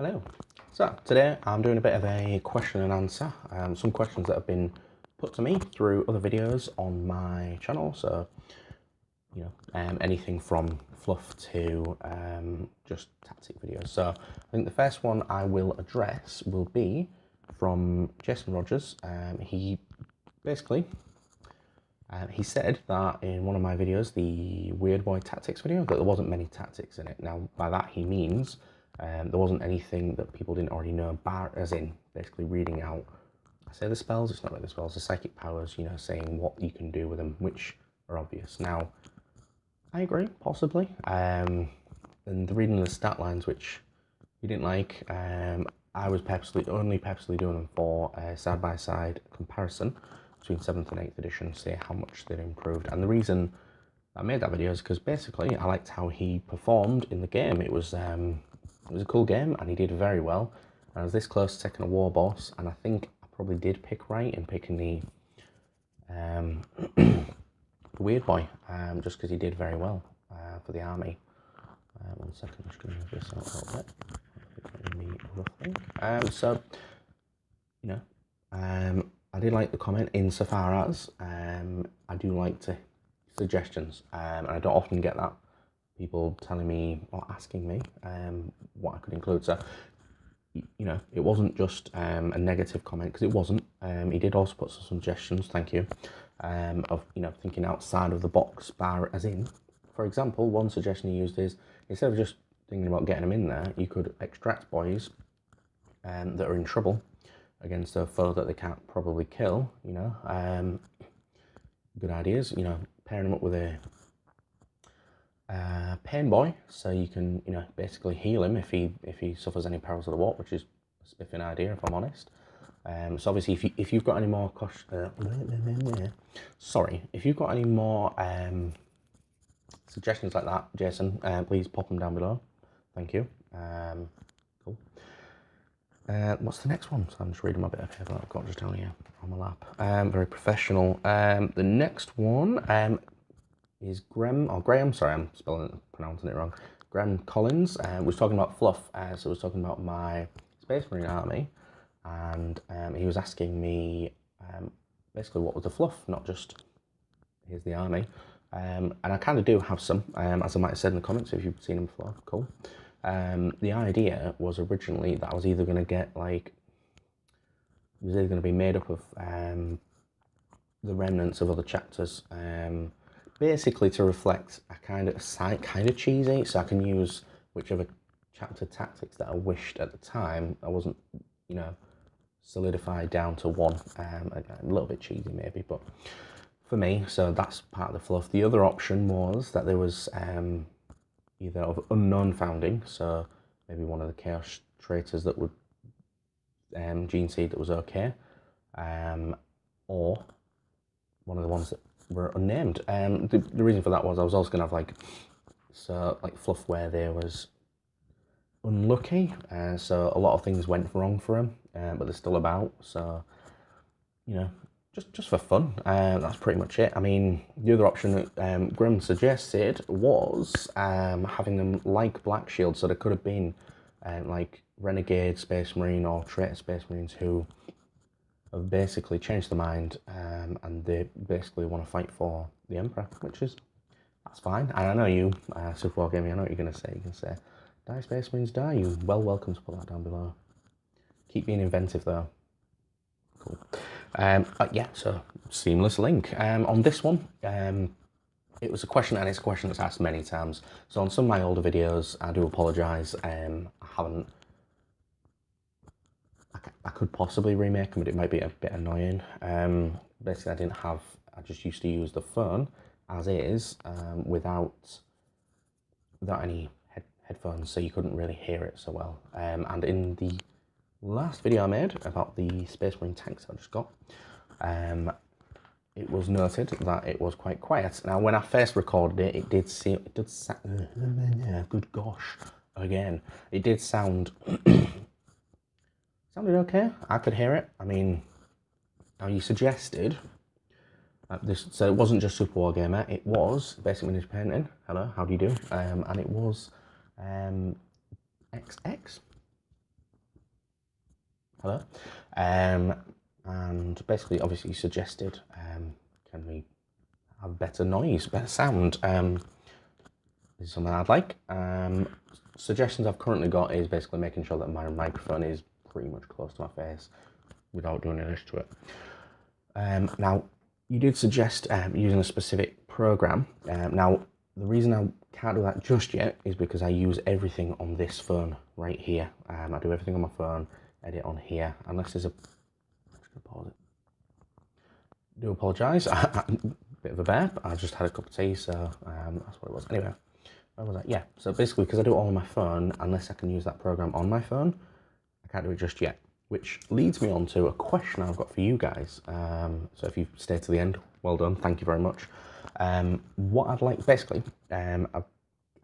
Hello. So today I'm doing a bit of a question and answer. Some questions that have been put to me through other videos on my channel. So, anything from fluff to just tactic videos. So I think the first one I will address will be from Jason Rogers. He basically he said that in one of my videos, the Weird Boy Tactics video, that there wasn't many tactics in it. Now, by that he means there wasn't anything that people didn't already know, as in basically reading out, I say the spells, it's not really the spells, the psychic powers, saying what you can do with them, which are obvious. Now, I agree, possibly. And the reading of the stat lines, which you didn't like, I was only purposely doing them for a side-by-side comparison between 7th and 8th edition, see how much they'd improved. And the reason I made that video is because basically I liked how he performed in the game. It was a cool game and he did very well. I was this close to taking a war boss, and I think I probably did pick right in picking the Weird Boy, just because he did very well for the army. 1 second, I'm just going to move this out a little bit. I did like the comment insofar as I do like suggestions, and I don't often get that. People telling me or asking me what I could include. So, it wasn't just a negative comment, because it wasn't. He did also put some suggestions, thank you, of thinking outside of the box, as in, for example, one suggestion he used is, instead of just thinking about getting them in there, you could extract boys that are in trouble against a foe that they can't probably kill. Good ideas. Pairing them up with a pain boy, so you can basically heal him if he suffers any perils of the walk, which is a spiffing idea if I'm honest. So obviously if you've got any more if you've got any more suggestions like that, Jason, please pop them down below. Thank you. Cool. What's the next one? So I'm just reading my bit of paper that I've got just down here on my lap. Very professional. The next one is Graham, sorry, I'm pronouncing it wrong. Graham Collins was talking about fluff, so was talking about my Space Marine army, and he was asking me basically what was the fluff, not just here's the army. And I kind of do have some, as I might have said in the comments if you've seen them before. Cool. The idea was originally that I was either going to get it was either going to be made up of the remnants of other chapters, basically to reflect a kind of cheesy, so I can use whichever chapter tactics that I wished at the time. I wasn't, solidified down to one. A little bit cheesy maybe, but for me, so that's part of the fluff. The other option was that there was either of unknown founding, so maybe one of the chaos traitors that would gene seed that was okay, or one of the ones that were unnamed. The reason for that was I was also going to have fluff where there was unlucky, so a lot of things went wrong for him, but they're still about, so just for fun. That's pretty much it. I mean, the other option that Grim suggested was having them like Black Shield, so there could have been like Renegade Space Marine or Traitor Space Marines who have basically changed their mind, and they basically want to fight for the Emperor, that's fine. And I know you, Super Wargamer, I know what you're going to say. You can say, die Space Marines, die. You're well welcome to put that down below. Keep being inventive though. Cool. Yeah, so seamless link. On this one, it was a question, and it's a question that's asked many times. So on some of my older videos, I do apologise. I could possibly remake them, but it might be a bit annoying. Basically, I just used to use the phone as is, without any headphones, so you couldn't really hear it so well. And in the last video I made about the Space Marine tanks I just got, it was noted that it was quite quiet. Now, when I first recorded it, it did good gosh, again, it did sound sounded okay. I could hear it. I mean, now you suggested so it wasn't just Super Wargamer, it was Basic Miniature Painting. Hello, how do you do? And it was XX. hello. And basically, obviously, you suggested, can we have better noise, better sound? This is something I'd like. Suggestions I've currently got is basically making sure that my microphone is pretty much close to my face without doing this to it. Now, you did suggest using a specific program. Now, the reason I can't do that just yet is because I use everything on this phone right here. I do everything on my phone, edit on here, unless there's a... I'm just going to pause it. Do apologise, bit of a burp. I just had a cup of tea, so that's what it was. Anyway, where was I? Yeah, so basically, because I do it all on my phone, unless I can use that program on my phone, I can't do it just yet. Which leads me on to a question I've got for you guys. So if you stay to the end, well done, thank you very much. What I'd like, basically, I'm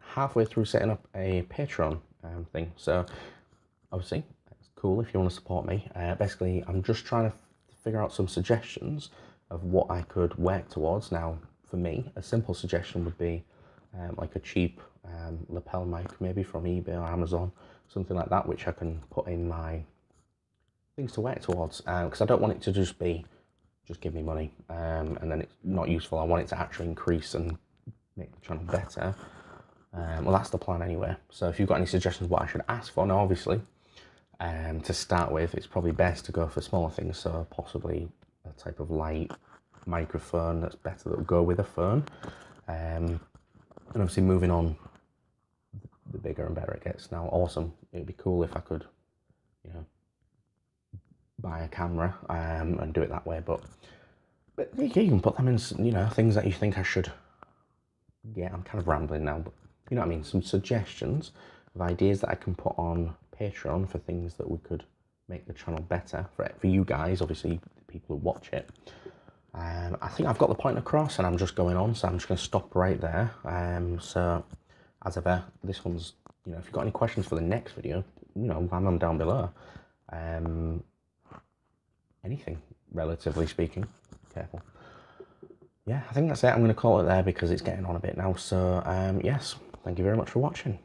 halfway through setting up a Patreon thing. So obviously, it's cool if you want to support me. Basically, I'm just trying to figure out some suggestions of what I could work towards. Now, for me, a simple suggestion would be like a cheap lapel mic, maybe from eBay or Amazon, something like that, which I can put in my things to work towards, because I don't want it to just be, just give me money, and then it's not useful. I want it to actually increase and make the channel better. Well, that's the plan anyway. So if you've got any suggestions what I should ask for, now obviously, to start with, it's probably best to go for smaller things, so possibly a type of light microphone that's better, that will go with a phone. And obviously moving on, the bigger and better it gets. Now, awesome, it'd be cool if I could, you know, buy a camera and do it that way, but you can put them in, you know, things that you think I should get. I'm kind of rambling now, but you know what I mean, some suggestions of ideas that I can put on Patreon for things that we could make the channel better for you guys, obviously the people who watch it. I think I've got the point across and I'm just going on, so I'm just going to stop right there. So as ever, this one's, you know, if you've got any questions for the next video, you know, land them down below. Anything, relatively speaking. Careful. Yeah, I think that's it. I'm going to call it there because it's getting on a bit now. So, yes, thank you very much for watching.